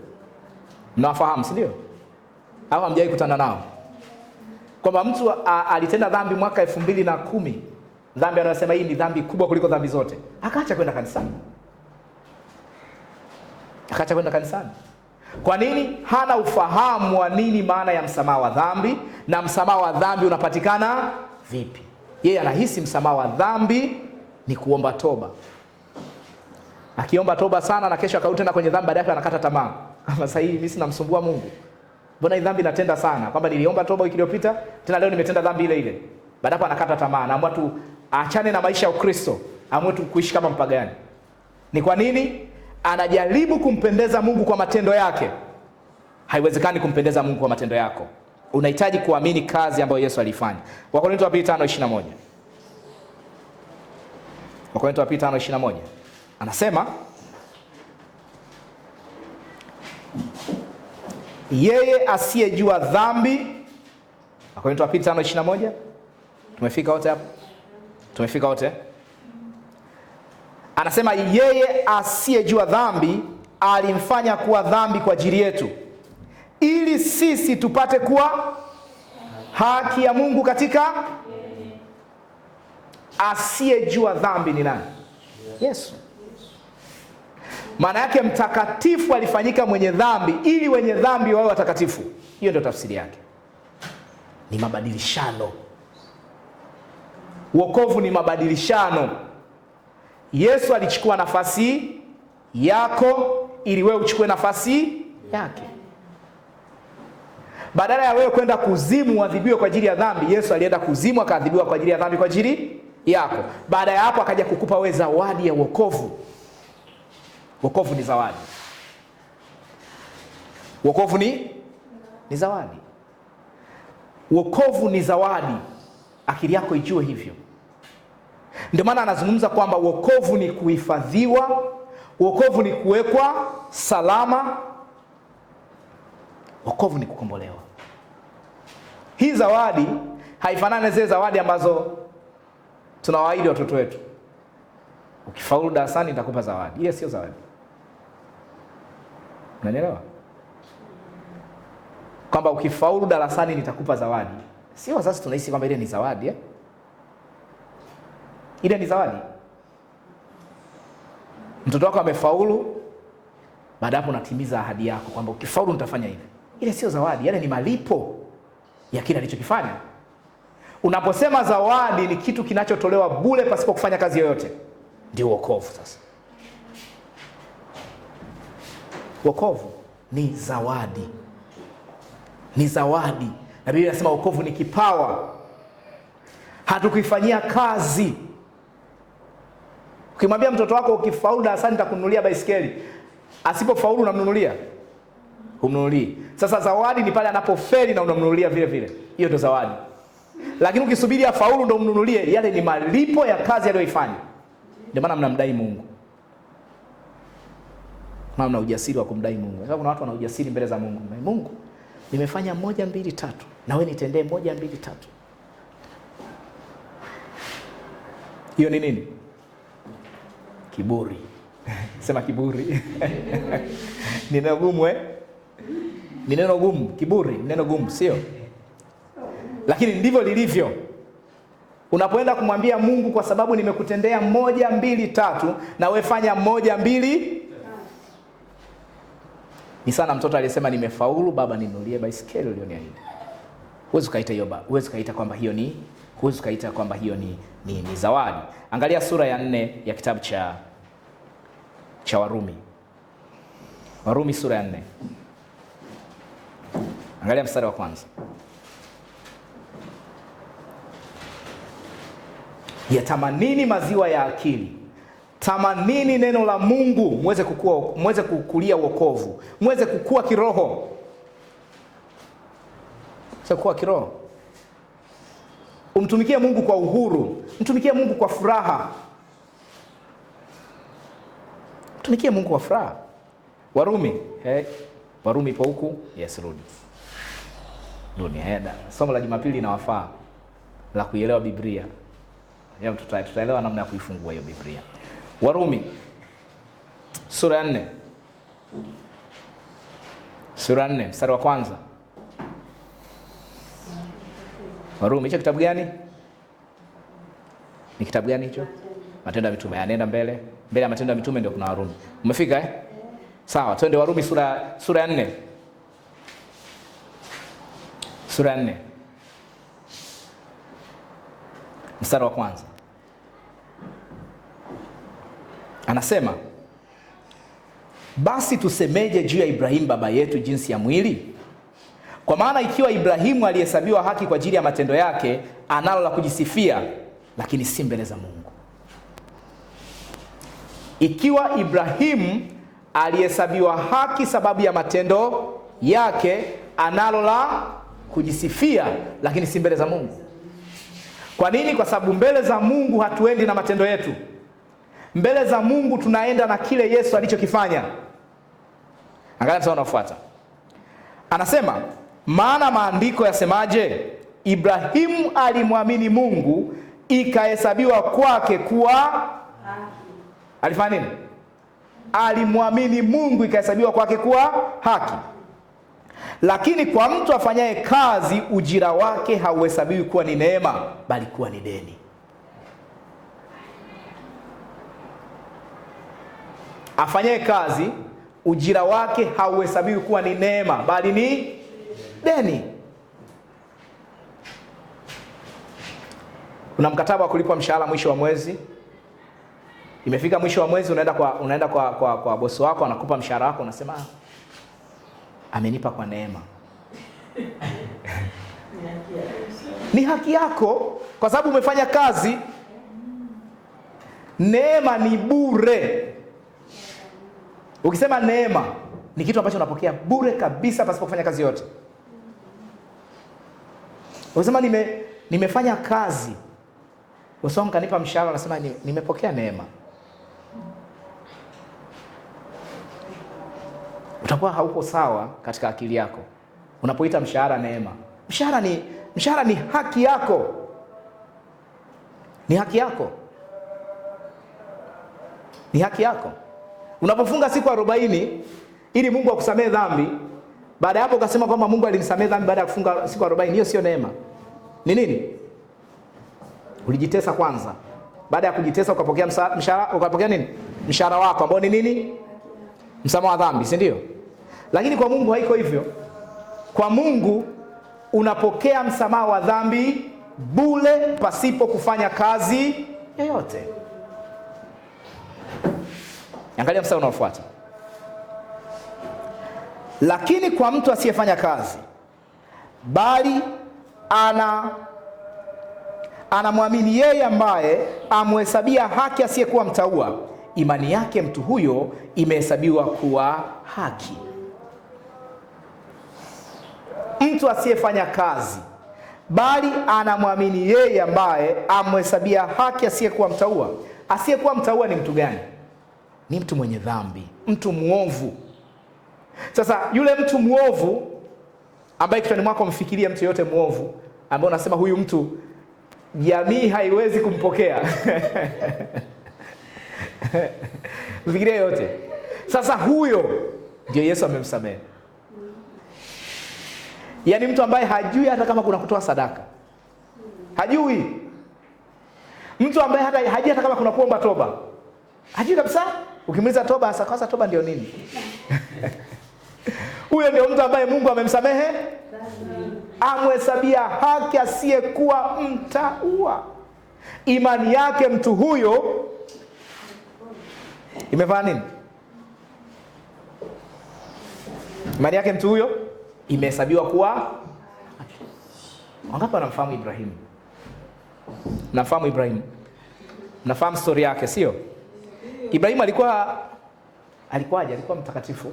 Mnawafahamu, si ndio? Au hamjawahi kutana nao? Kwamba mtu alitenda dhambi mwaka 2010. Dhambi anasema hii ni dhambi kubwa kuliko dhambi zote. Akaacha kwenda kanisani. Kwa nini? Hana ufahamu wa nini maana ya msamaha wa dhambi na msamaha wa dhambi unapatikana vipi. Yeye anahisi msamaha wa dhambi ni kuomba toba. Akiomba toba sana na kesho akarudi tena kwenye dhambi, baadaye anakata tamaa. Kama sasa hivi mimi sinamsumbua Mungu. Mbona hii dhambi natenda sana? Kwamba niliomba toba wiki iliyopita, tena leo nimetenda dhambi ile ile. Baadaye anakata tamaa, naamua tu aachane na maisha ya Ukristo, amue tu kuishi kama mpagani. Ni kwa nini? Anajaribu kumpendeza Mungu kwa matendo yake. Haiwezekani kumpendeza Mungu kwa matendo yako. Unahitaji kuamini kazi ambayo Yesu alifanya. Wakorintho wa 5:21. Wakorintho wa 5:21. Anasema yeye asiyejua dhambi. Wakorintho wa 5:21. Tumefika wote hapo? Tumefika wote? Anasema yeye asiyejua dhambi alimfanya kuwa dhambi kwa ajili yetu, ili sisi tupate kuwa haki ya Mungu katika. Asiyejua dhambi ni nani? Yesu. Maana yake mtakatifu alifanyika mwenye dhambi ili wenye dhambi wawe watakatifu. Hiyo ndio tafsiri yake. Ni mabadilishano. Wokovu ni mabadilishano. Yesu alichukua nafasi yako ili wewe uchukue nafasi yake. Badala ya wewe kwenda kuzimu uadhibiwe kwa ajili ya dhambi, Yesu alienda kuzimu akaadhibiwa kwa ajili ya dhambi kwa ajili yako. Baada ya hapo akaja kukupa wewe zawadi ya wokovu. Wokovu ni zawadi. Wokovu ni zawadi. Wokovu ni zawadi. Akili yako ijue hivyo. Ndio maana anazungumza kwamba wokovu ni kuhifadhiwa, wokovu ni kuwekwa salama, wokovu ni kukombolewa. Hii zawadi haifanani na zile zawadi ambazo tunawaahidi watoto wetu. Ukifaulu darasani nitakupa zawadi. Ile sio zawadi. Unanielewa? Kwamba ukifaulu darasani nitakupa zawadi. Sio sasa tunahisi kwamba ile ni zawadi Ile ni zawadi. Mtoto wako amefaulu, baada hapo unatimiza ahadi yako kwamba ukifaulu nitafanya hivi. Ile sio zawadi, yale ni malipo ya kile alichokifanya. Unaposema zawadi ni kitu kinachotolewa bure pasipo kufanya kazi yoyote, ndio wokovu sasa. Wokovu ni zawadi. Ni zawadi. Na Biblia inasema wokovu ni kipawa. Hatukifanyia kazi. Ukimwambia mtoto wako ukifaulu darasani nitakununulia baisikeli, asipofaulu unamnunulia? Humnunulii. Sasa zawadi ni pale anapofeli na unamnunulia vile vile. Hiyo ndio zawadi. Lakini ukisubiri afaulu ndio umnunulie, yale ni malipo ya kazi aliyoifanya. Ndio maana mnamdai Mungu. Mna ujasiri wa kumdai Mungu. Sasa kuna watu wana ujasiri mbele za Mungu. Mungu, nimefanya 1 2 3, na wewe nitendee 1 2 3. Hiyo ni nini? Kiburi. Sema kiburi. Ni neno gumu Ni neno gumu. Kiburi ni neno gumu, sio? Lakini ndivyo lilivyo. Unapoenda kumwambia Mungu kwa sababu nimekutendea 1 2 3 na wewe fanya 1 2. Ni sana mtoto aliyesema nimefaulu baba ninunulie baisikeli ulioniahidi. Huwezi kaita hiyo baba. Huwezi kaita kwamba hiyo ni zawadi. Angalia sura ya 4 ya kitabu cha Warumi. Warumi sura ya 4. Angalia mstari wa kwanza. Yatamanini maziwa ya akili, tamanini neno la Mungu, muweze kukulia wokovu, muweze kukua kiroho. Kukua kiroho. Umtumikie Mungu kwa uhuru, mtumikie Mungu kwa furaha. Mtumikie Mungu kwa furaha. Warumi, Warumi ipo huku? Yes, rudi. Somo la Jumapili linawafaa la kuielewa Biblia. Ya tutaelewa namna ya kuifungua hiyo Biblia. Warumi sura ya 4. Sura ya 4 mstari wa kwanza. Warumi hicho kitabu gani? Ni kitabu gani hicho? Matendo ya Mitume. Anaenda mbele ya Matendo ya Mitume ndio kuna Warumi. Umefika Sawa, twende Warumi sura ya 4. Sura ya 4. Mstari wa kwanza. Anasema, basi tusemeje juu ya Ibrahimu baba yetu jinsi ya mwili? Kwa maana ikiwa Ibrahimu alihesabiwa haki kwa ajili ya matendo yake, analo la kujisifia, lakini si mbele za Mungu. Ikiwa Ibrahimu alihesabiwa haki sababu ya matendo yake, analo la kujisifia, lakini si mbele za Mungu. Kwa nini? Kwa sababu mbele za Mungu hatuendi na matendo yetu. Mbele za Mungu tunaenda na kile Yesu alichokifanya. Angalia mstari unaofuata. Anasema, maana maandiko yasemaje? Ibrahimu alimwamini Mungu, ikahesabiwa kwake kuwa haki. Alifanya nini? Alimwamini Mungu, ikahesabiwa kwake kuwa haki. Lakini kwa mtu afanyaye kazi, ujira wake hauhesabiwi kuwa ni neema, bali kuwa ni deni. Afanyaye kazi, ujira wake hauhesabiwi kuwa ni neema, bali ni deni. Una mkataba wa kulipwa mshahara mwisho wa mwezi. Imefika mwisho wa mwezi, unaenda kwa bosi wako, anakupa mshahara wako, unasema amenipa kwa neema. Ni haki yako kwa sababu umefanya kazi. Neema ni bure. Ukisema neema ni kitu ambacho unapokea bure kabisa pasipo kufanya kazi yote. Ukisema nimefanya kazi, usonga kanipa mshahara, unasema nimepokea neema. Utakuwa hauko sawa katika akili yako unapoita mshahara neema. Mshahara ni haki yako. Ni haki yako. Ni haki yako. Unapofunga siku 40 ili Mungu akusamehe dhambi, baada ya hapo ukasema kwamba Mungu alinisamehe dhambi baada ya kufunga siku 40, hiyo sio neema. Ni nini? Ulijitesa kwanza. Baada ya kujitesa ukapokea mshahara, ukapokea nini? Mshahara wako ambao ni nini? Msamaha wa dhambi, si ndio? Lakini kwa Mungu haiko hivyo. Kwa Mungu unapokea msamaha wa dhambi bure, pasipo kufanya kazi yoyote. Angalia mstari unaofuata. Lakini kwa mtu asiyefanya kazi, bali anamwamini yeye ambaye amhesabia haki asiyekuwa mtauwa, imani yake mtu huyo imehesabiwa kuwa haki. Mtu asiyefanya kazi, bali anamwamini yeye ambaye amhesabia haki asiyekuwa mtauwa. Asiyekuwa mtauwa ni mtu gani? Ni mtu mwenye dhambi, mtu muovu. Sasa yule mtu muovu ambaye kichwani mwako mfikiria mtu yote muovu, ambaye unasema huyu mtu jamii haiwezi kumpokea. Mfikiria yote. Sasa huyo ndio Yesu amemsamehe. Yaani mtu ambaye hajui hata kama kuna kutoa sadaka. Hajui. Mtu ambaye hajui hata kama kuna kuomba toba. Hajui kabisa. Ukimuuliza toba, sasa toba ndio nini? Huyo ndio mtu ambaye Mungu amemsamehe, amhesabia haki asiyekuwa mtauwa. Imani yake mtu huyo imefanya nini? Imani yake mtu huyo imehesabiwa kuwa. Wangapi wanamfahamu Ibrahimu? Nafahamu Ibrahimu. Nafahamu story yake, sio? Ibrahimu alikuwaje? Alikuwa mtakatifu.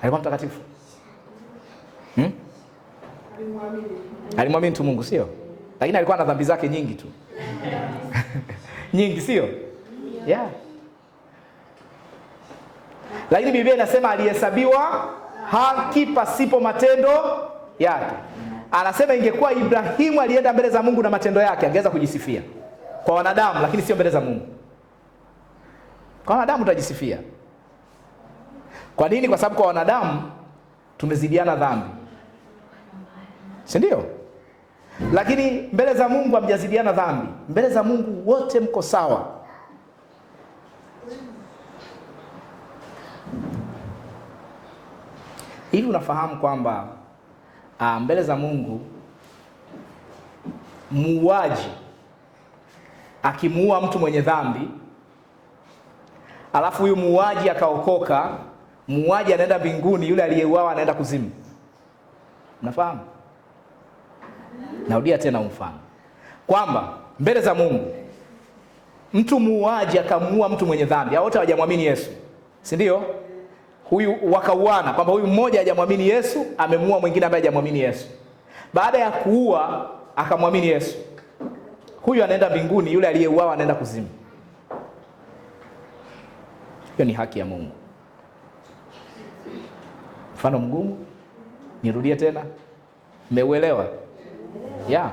Alikuwa mtakatifu. Alimwamini tu Mungu, sio? Lakini alikuwa na dhambi zake nyingi tu. Nyingi, sio? Yeah. Lakini Biblia inasema alihesabiwa haki pasipo matendo yake. Anasema ingekuwa Ibrahimu alienda mbele za Mungu na matendo yake, angeweza kujisifia kwa wanadamu, lakini sio mbele za Mungu. Kwa wanadamu utajisifia. Kwa nini? Kwa sababu kwa wanadamu tumezidiana dhambi, si ndio? Lakini mbele za Mungu hamjazidiana dhambi. Mbele za Mungu wote mko sawa. Hivi unafahamu kwamba mbele za Mungu muuaji akimuua mtu mwenye dhambi, alafu huyu muuaji akaokoka, muuaji anaenda mbinguni, yule aliyeuawa anaenda kuzimu. Unafahamu? Narudia tena umfahamu kwamba mbele za Mungu mtu muuaji akamuua mtu mwenye dhambi, hao wote hawajamwamini Yesu, si ndio? Huyu wakauana kwamba huyu mmoja hajamwamini Yesu, amemuua mwingine ambaye hajamwamini Yesu. Baada ya kuua akamwamini Yesu, huyu anaenda mbinguni, yule aliyeuawa anaenda kuzimu. Hiyo ni haki ya Mungu. Mfano mgumu, nirudie tena. Mmeuelewa? Yeah.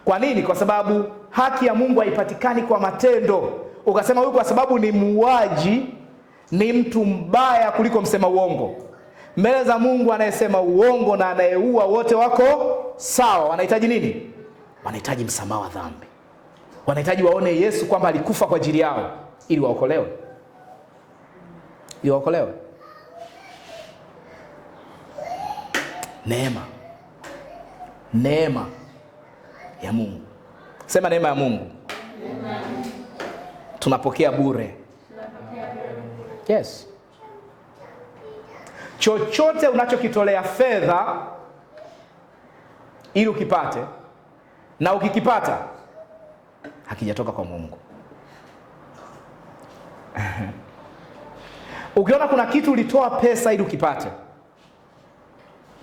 Kwa nini? Kwa sababu haki ya Mungu haipatikani kwa matendo. Ukasema huyu kwa sababu ni muuaji ni mtu mbaya kuliko msema uongo. Mbele za Mungu anayesema uongo na anayeua wote wako sawa. Wanahitaji nini? Wanahitaji msamaha wa dhambi. Wanahitaji waone Yesu kwamba alikufa kwa ajili yao ili waokolewe. Ili waokolewe. Neema. Neema ya Mungu. Sema neema ya Mungu. Neema. Tunapokea bure. Yes. Chochote unachokitolea fedha ili ukipate, na ukikipata hakijatoka kwa Mungu. Ukiona kuna kitu ulitoa pesa ili ukipate,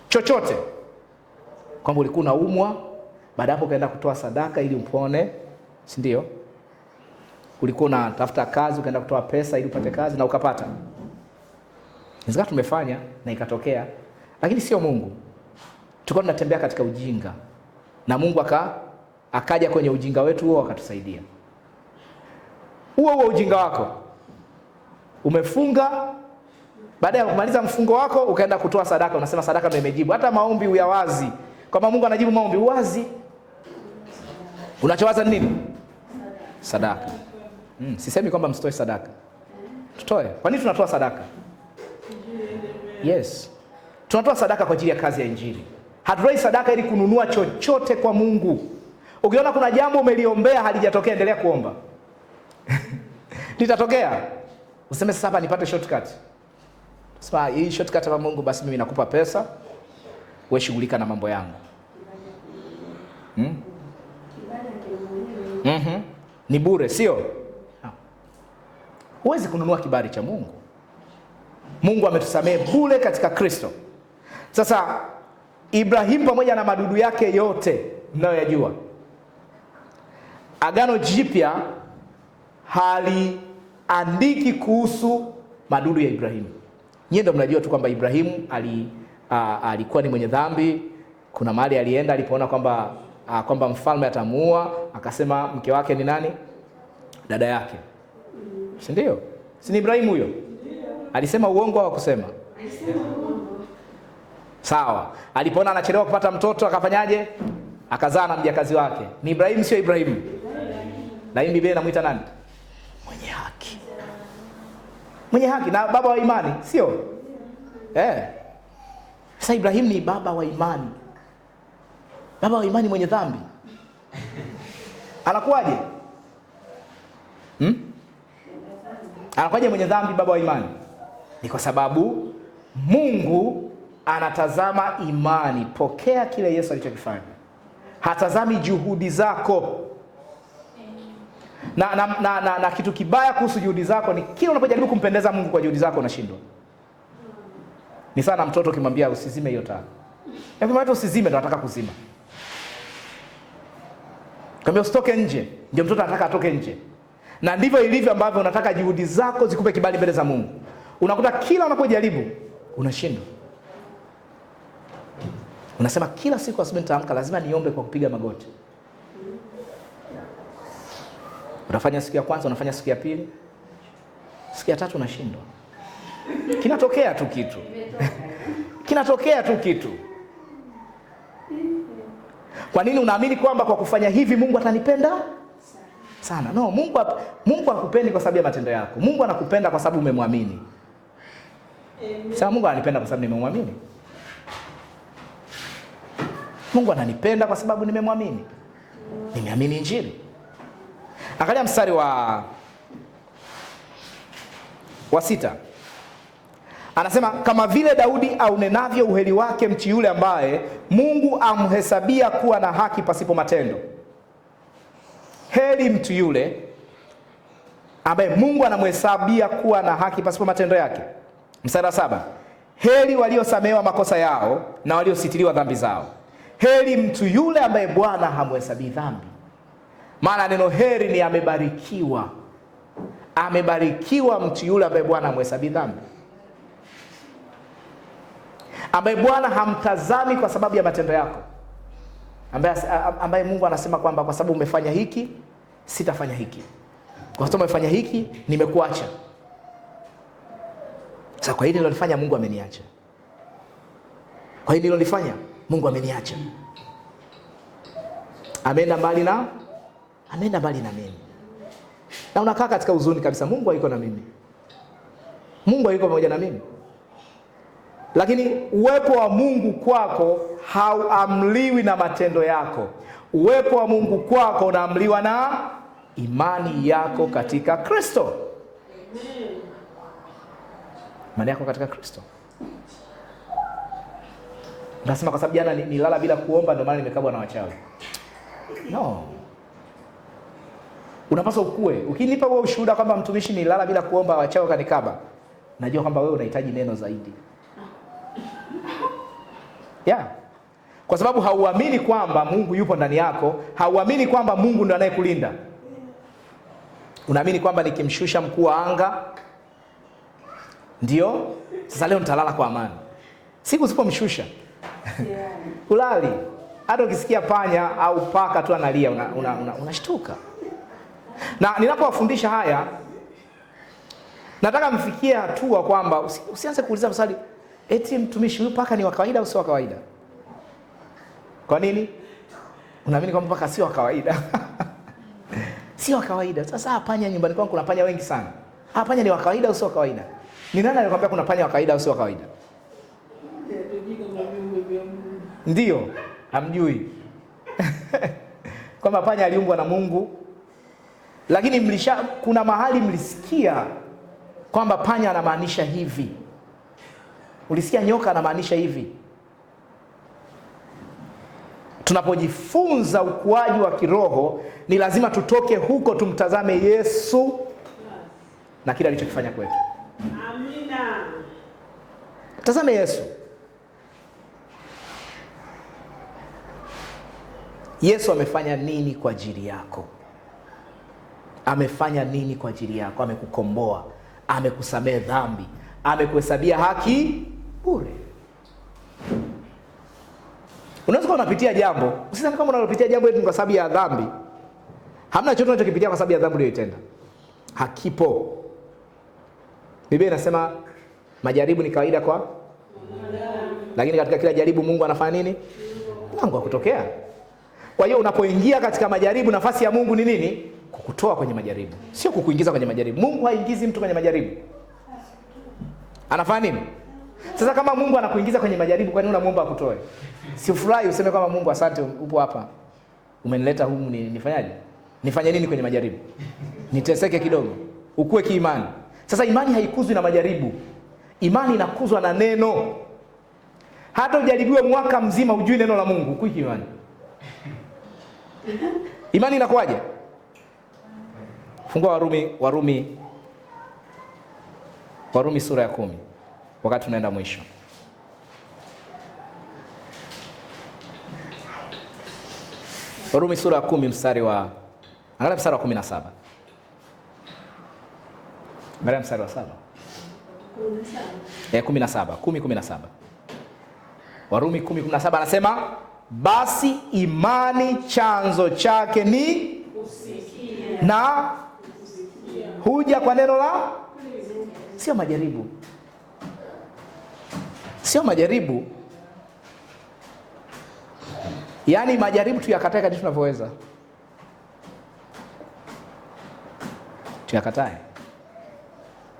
chochote, kwamba ulikuwa unaumwa, baada hapo ukaenda kutoa sadaka ili upone, si ndio? Ulikuwa unatafuta kazi, ukaenda kutoa pesa ili upate kazi na ukapata. Nizika tumefanya na ikatokea, lakini sio Mungu. Tulikuwa tunatembea katika ujinga na Mungu akaja kwenye ujinga wetu huo akatusaidia. huo ujinga wako. Umefunga, baada ya kumaliza mfungo wako ukaenda kutoa sadaka, unasema sadaka ndio imejibu. Hata maombi uyawazi kwamba Mungu anajibu maombi, uwazi. Unachowaza nini? Sadaka. Sisemi kwamba msitoe sadaka. Tutoe. Kwa nini tunatoa sadaka? Yes. Tunatoa sadaka kwa ajili ya kazi ya Injili. Hatutoi sadaka ili kununua chochote kwa Mungu. Ukiona kuna jambo umeliombea halijatokea, endelea kuomba. Litatokea. Useme sasa hapa nipate shortcut. Sasa hii shortcut ya Mungu, basi mimi nakupa pesa, wewe shughulika na mambo yangu. Ni bure, sio? Huwezi kununua kibali cha Mungu. Mungu ametusamehe bure katika Kristo. Sasa Ibrahimu pamoja na madudu yake yote mnayoyajua, Agano Jipya haliandiki kuhusu madudu ya Ibrahimu. Nyie ndio mnajua tu kwamba Ibrahimu alikuwa ni mwenye dhambi. Kuna mahali alienda alipoona kwamba mfalme atamuua, akasema mke wake ni nani? Dada yake. Si ndio? Si ni Ibrahimu huyo? Alisema uongo au kusema? Sawa. Alipoona anachelewa kupata mtoto akafanyaje? Akazaa na mjakazi wake. Ni Ibrahimu sio Ibrahimu? Na hii Biblia inamuita nani? Mwenye haki. Mwenye haki na baba wa imani, sio? Sasa Ibrahimu ni baba wa imani. Baba wa imani mwenye dhambi. Anakuwaje? Anakuwaje mwenye dhambi baba wa imani? Ni kwa sababu Mungu anatazama imani. Pokea kile Yesu alichokifanya. Hatazami juhudi zako. Na kitu kibaya kuhusu juhudi zako ni kila unapojaribu kumpendeza Mungu kwa juhudi zako unashindwa. Ni sana mtoto ukimwambia usizime hiyo taa. Hebu mtu usizime, ndo anataka kuzima. Kama usitoke nje, ndio mtoto anataka atoke nje. Na ndivyo ilivyo ambavyo unataka juhudi zako zikupe kibali mbele za Mungu. Unakuta kila unapojaribu unashindwa. Unasema kila siku asubuhi nitaamka lazima niombe kwa kupiga magoti. Unafanya siku ya kwanza, unafanya siku ya pili, siku ya tatu unashindwa. Kinatokea tu kitu. Kinatokea tu kitu. Kwa nini unaamini kwamba kwa kufanya hivi Mungu atanipenda sana? No, Mungu hakupendi kwa sababu ya matendo yako. Mungu anakupenda kwa sababu umemwamini. Sasa Mungu ananipenda kwa sababu nimemwamini. Mungu ananipenda kwa sababu nimemwamini. Nimeamini Injili. Angalia mstari wa 6. Anasema kama vile Daudi aunenavyo uheri wake mtu yule ambaye Mungu amhesabia kuwa na haki pasipo matendo. Heri mtu yule ambaye Mungu anamhesabia kuwa na haki pasipo matendo yake. Mstari wa 7. Heri waliosamehewa makosa yao na waliositiriwa dhambi zao. Heri mtu yule ambaye Bwana hamhesabii dhambi. Maana neno heri ni amebarikiwa. Amebarikiwa mtu yule ambaye Bwana hamhesabii dhambi. Ambaye Bwana hamtazami kwa sababu ya matendo yako. Ambaye Mungu anasema kwamba kwa sababu umefanya hiki, sitafanya hiki. Kwa sababu umefanya hiki, nimekuacha. Sasa kwa hili nilolifanya Mungu ameniacha. Kwa hili nilolifanya Mungu ameniacha. Ameenda mbali na mimi. Na unakaa katika huzuni kabisa, Mungu hayuko na mimi. Mungu hayuko pamoja na mimi. Lakini uwepo wa Mungu kwako hauamliwi na matendo yako. Uwepo wa Mungu kwako unaamliwa na imani yako katika Kristo. Imani yako katika Kristo. Nasema kwa sababu jana nilala bila kuomba ndio maana nimekabwa na wachawi. No. Unapaswa ukue. Ukinipa wewe ushuhuda kwamba mtumishi nilala bila kuomba wachawi kanikaba, najua kwamba wewe unahitaji neno zaidi. Kwa sababu hauamini kwamba Mungu yupo ndani yako, hauamini kwamba Mungu ndiye anayekulinda. Unaamini kwamba nikimshusha mkuu wa anga ndio sasa leo nitalala kwa amani. Siku usipomshusha ulali. Hata ukisikia panya au paka tu analia unashtuka. Na ninapowafundisha haya, nataka mfikie hatua kwamba usianze kuuliza maswali eti mtumishi huyu paka ni wa kawaida au sio wa kawaida? Kwa nini? Unaamini kwamba paka sio wa kawaida? Sio wa kawaida. Sasa panya nyumbani kwangu kuna panya wengi sana. Panya ni wa kawaida au sio wa kawaida? Ni nani alikwambia kuna panya wa kawaida au sio wa kawaida? Ndio, hamjui. Kwamba panya aliumbwa na Mungu. Lakini kuna mahali mlisikia kwamba panya anamaanisha hivi. Ulisikia nyoka anamaanisha hivi. Tunapojifunza ukuaji wa kiroho, ni lazima tutoke huko tumtazame Yesu na kile alichokifanya kwetu. Amina. Tazame Yesu. Yesu amefanya nini kwa ajili yako? Amefanya nini kwa ajili yako? Amekukomboa, amekusamehe dhambi, amekuhesabia haki bure. Unaweza kuwa unapitia jambo, usiseme kama unalopitia jambo eti kwa sababu ya dhambi. Hamna chochote unachokipitia kwa sababu ya dhambi uliyoitenda. Hakipo. Biblia inasema majaribu ni kawaida kwa, lakini katika kila jaribu Mungu anafanya nini? Mlango wa kutokea. Kwa hiyo unapoingia katika majaribu, nafasi ya Mungu ni nini? Kukutoa kwenye majaribu, sio kukuingiza kwenye majaribu. Mungu haingizi mtu kwenye majaribu. Anafanya nini? Sasa kama Mungu anakuingiza kwenye majaribu, kwa nini unamuomba akutoe? Si ufurahi useme kama Mungu asante, upo hapa. Umenileta humu nifanyaje? Nifanye nini kwenye majaribu? Niteseke kidogo, ukue kiimani. Sasa imani haikuzwi na majaribu. Imani inakuzwa na neno. Hata ujaribiwe mwaka mzima ujui neno la Mungu, ukui kiimani. Imani inakuaje? Fungua Warumi sura ya 10. Wakati tunaenda mwisho. Warumi sura ya 10 mstari wa 17. Angalia mstari wa 7. 17. Warumi 10:17 anasema, basi imani chanzo chake ni kusikia, na huja kwa neno la, sio majaribu. Sio majaribu. Yaani majaribu tuyakatae kadri tunavyoweza. Tuyakatae.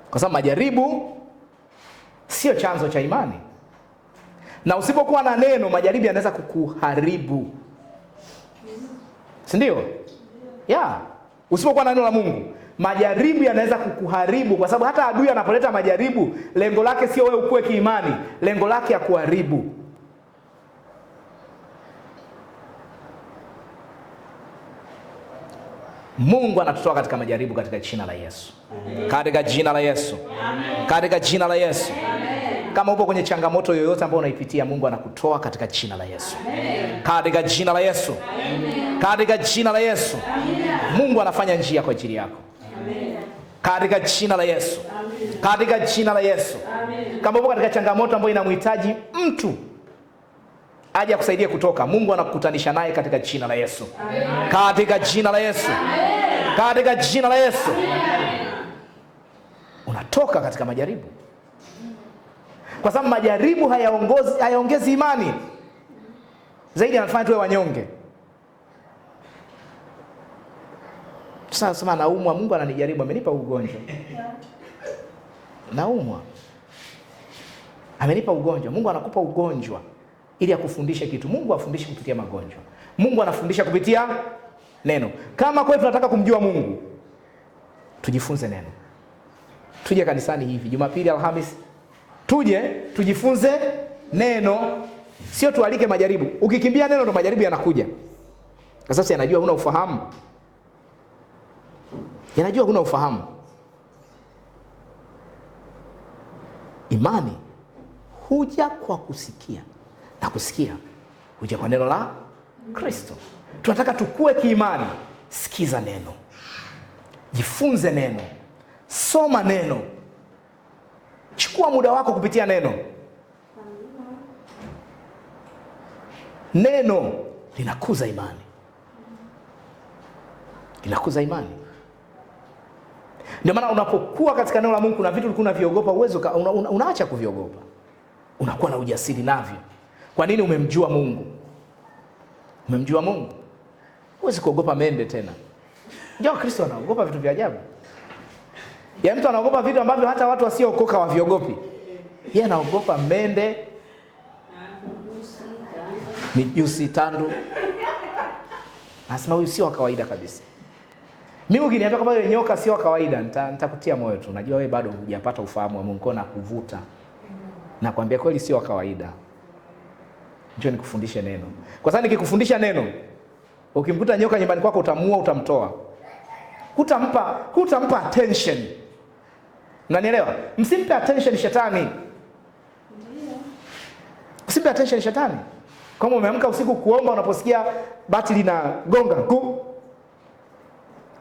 Kwa sababu majaribu sio chanzo cha imani. Na usipokuwa na neno, majaribu yanaweza kukuharibu. Si ndio? Yeah. Usipokuwa na neno la Mungu, majaribu yanaweza kukuharibu, kwa sababu hata adui anapoleta majaribu, lengo lake sio wewe ukue kiimani, lengo lake ya kuharibu. Mungu anatutoa katika majaribu katika jina la Yesu. Katika jina la Yesu. Katika jina la Yesu. Kama upo kwenye changamoto yoyote ambayo unaipitia, Mungu anakutoa katika jina la Yesu. Katika jina la Yesu. Katika jina la Yesu. Mungu anafanya njia kwa ajili yako. Katika jina la Yesu. Katika jina la Yesu. Kama upo katika changamoto ambayo inamhitaji mtu aje akusaidie kutoka, Mungu anakukutanisha naye katika jina la Yesu. Katika jina la Yesu. Katika jina la Yesu. Unatoka katika majaribu. Kwa sababu majaribu hayaongezi imani. Zaidi yanafanya tuwe wanyonge. Sasa sema naumwa, Mungu ananijaribu, amenipa ugonjwa. Naumwa. Amenipa ugonjwa. Mungu anakupa ugonjwa ili akufundishe kitu. Mungu afundishe kupitia magonjwa. Mungu anafundisha kupitia neno. Kama kwetu tunataka kumjua Mungu, tujifunze neno. Tuje kanisani hivi Jumapili, Alhamisi, tuje tujifunze neno, sio tualike majaribu. Ukikimbia neno ndo majaribu yanakuja. Kwa sababu yanajua huna ufahamu. Yanajua huna ufahamu. Imani huja kwa kusikia, na kusikia huja kwa neno la Kristo. Tunataka tukue kiimani. Sikiza neno. Jifunze neno. Soma neno. Chukua muda wako kupitia neno. Neno linakuza imani. Linakuza imani. Ndio maana unapokuwa katika neno la Mungu kuna vitu ulikuwa unaviogopa, uwezo unaacha kuviogopa. Unakuwa na ujasiri navyo. Kwa nini? Umemjua Mungu. Umemjua Mungu. Huwezi kuogopa mende tena. Ndio Kristo anaogopa vitu vya ajabu. Ya mtu anaogopa vitu ambavyo hata watu wasiookoka waviogopi. Yeye anaogopa mende, mijusi, tandu. Anasema huyu sio wa kawaida kabisa. Mimi ukiniambia kama yule nyoka sio wa kawaida, nitakutia moyo tu. Najua wewe bado hujapata ufahamu wa Mungu na kuvuta. Nakwambia kweli sio wa kawaida. Njoo nikufundishe neno. Kwa sababu nikikufundisha neno, ukimkuta nyoka nyumbani kwako utamuua, utamtoa. Hutampa attention. Unanielewa? Msimpe attention shetani. Ndio. Usimpe attention shetani. Kama umeamka usiku kuomba, unaposikia bati linagonga ku,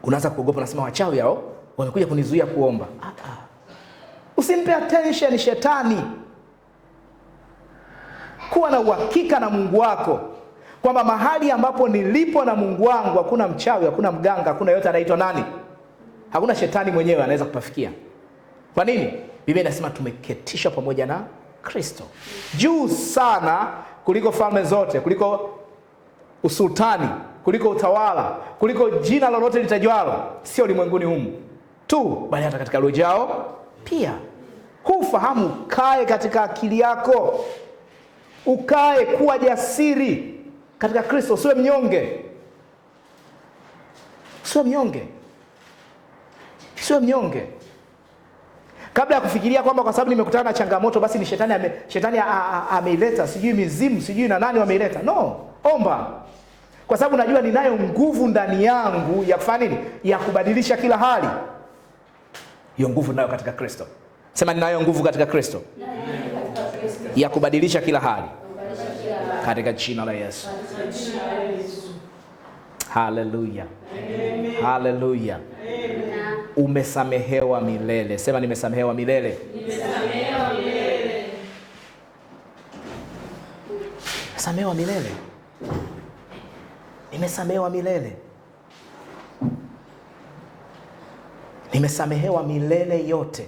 unaanza kuogopa, unasema wachawi hao wamekuja kunizuia kuomba. Usimpe attention shetani. Kuwa na uhakika na Mungu wako kwamba mahali ambapo nilipo na Mungu wangu hakuna mchawi, hakuna mganga, hakuna yote anaitwa nani? Hakuna shetani mwenyewe anaweza kupafikia. Kwa nini? Biblia inasema tumeketishwa pamoja na Kristo. Juu sana kuliko falme zote, kuliko usultani, kuliko utawala, kuliko jina lolote litajwalo, sio ulimwenguni humu tu, bali hata katika roho yao pia. Hufahamu kae katika akili yako. Ukae kuwa jasiri katika Kristo, usiwe mnyonge. Usiwe mnyonge. Usiwe mnyonge. Kabla ya kufikiria kwamba kwa sababu nimekutana na changamoto basi ni shetani ameileta, sijui mizimu, sijui na nani wameileta. No, omba. Kwa sababu najua ninayo nguvu ndani yangu ya kufanya nini? Ya kubadilisha kila hali. Hiyo nguvu ninayo katika Kristo. Sema ninayo nguvu katika Kristo. Ya kubadilisha kila hali. Katika jina la Yesu. Haleluya. Haleluya. Umesamehewa milele. Sema nimesamehewa milele. Nimesamehewa milele. Nimesamehewa milele. Nimesamehewa milele. Nimesamehewa milele yote.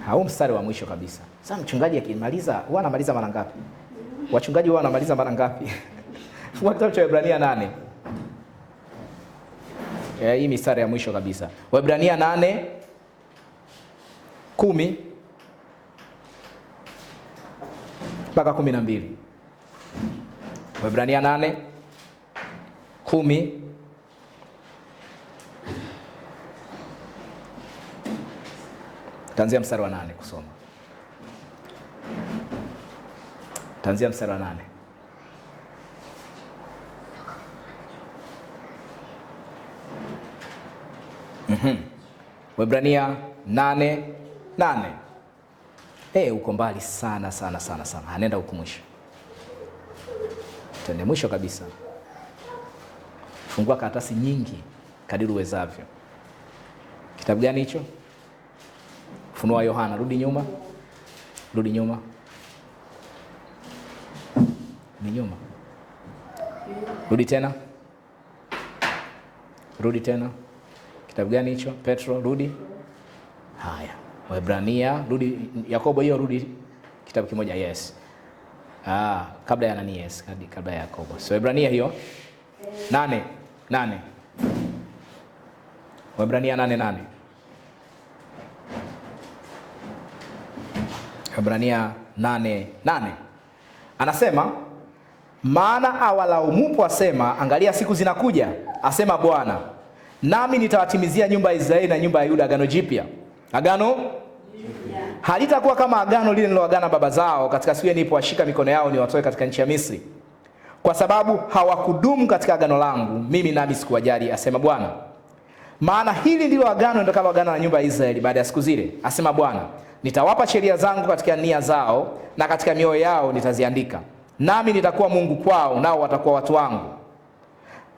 Hau mstari wa mwisho kabisa. Sasa mchungaji akimaliza, huwa anamaliza mara ngapi? Wachungaji huwa wanamaliza mara ngapi? Fungua kitabu cha Waebrania 8. Hii mstari ya mwisho kabisa. Waebrania 8 10 mpaka 12. Waebrania 8 10 Tanzia mstari wa 8 kusoma. Tanzia mstari wa 8. Waebrania 8:8. Uko mbali sana. Anaenda huko mwisho. Twende mwisho kabisa. Fungua karatasi nyingi kadiri uwezavyo. Kitabu gani hicho? Ufunuo wa Yohana. Rudi nyuma. Ni nyuma. Rudi tena. Kitabu gani hicho? Petro, rudi. Haya. Waebrania, rudi. Yakobo, hiyo rudi kitabu kimoja. Yes. Kabla ya nani? Yes, kabla ya Yakobo. So Waebrania hiyo 8. Waebrania 8:8. Waebrania 8:8. Anasema, maana awalaumupo asema, angalia siku zinakuja, asema Bwana, nami nitawatimizia nyumba ya Israeli na nyumba ya Yuda agano jipya. Agano halitakuwa kama agano lile niloagana baba zao katika siku ile nilipowashika mikono yao niwatoe katika nchi ya Misri, kwa sababu hawakudumu katika agano langu, mimi nami sikuwajali, asema Bwana. Maana hili ndilo agano nitakaloagana na nyumba ya Israeli baada ya siku zile, asema Bwana. Nitawapa sheria zangu katika nia zao na katika mioyo yao nitaziandika. Nami nitakuwa Mungu kwao, nao watakuwa watu wangu.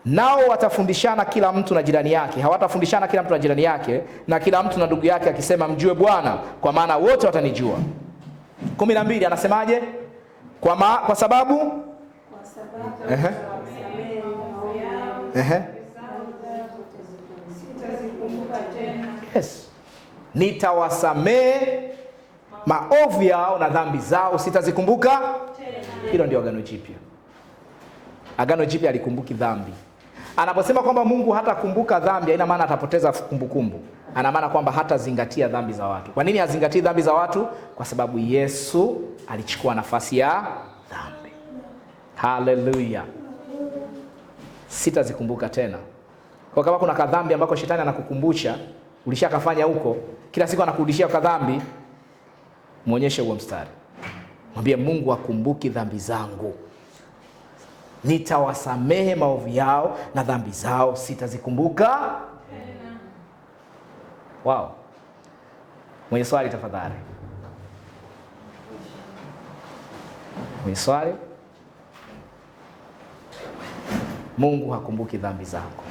Nao watafundishana kila mtu na jirani yake. Hawatafundishana kila mtu na jirani yake na kila mtu na ndugu yake akisema, mjue Bwana, kwa maana wote watanijua. 12 anasemaje? Kwa sababu yes, nitawasamehe maovu yao na dhambi zao sitazikumbuka. Hilo ndio Agano Jipya. Agano Jipya alikumbuki dhambi. Anaposema kwamba Mungu hatakumbuka dhambi, haina maana atapoteza kumbukumbu. Ana maana kwamba hatazingatia dhambi za watu. Kwa nini hazingatii dhambi za watu? Kwa sababu Yesu alichukua nafasi ya dhambi. Haleluya. Sitazikumbuka tena. Kwa kama kuna kadhambi ambako shetani anakukumbusha, ulishakafanya huko, kila siku anakurudishia kwa dhambi, muonyeshe huo mstari. Mwambie Mungu hakumbuki dhambi zangu. Nitawasamehe maovu yao na dhambi zao sitazikumbuka. Wow. Mwenye swali tafadhali. Mwenye swali? Mungu hakumbuki dhambi zako.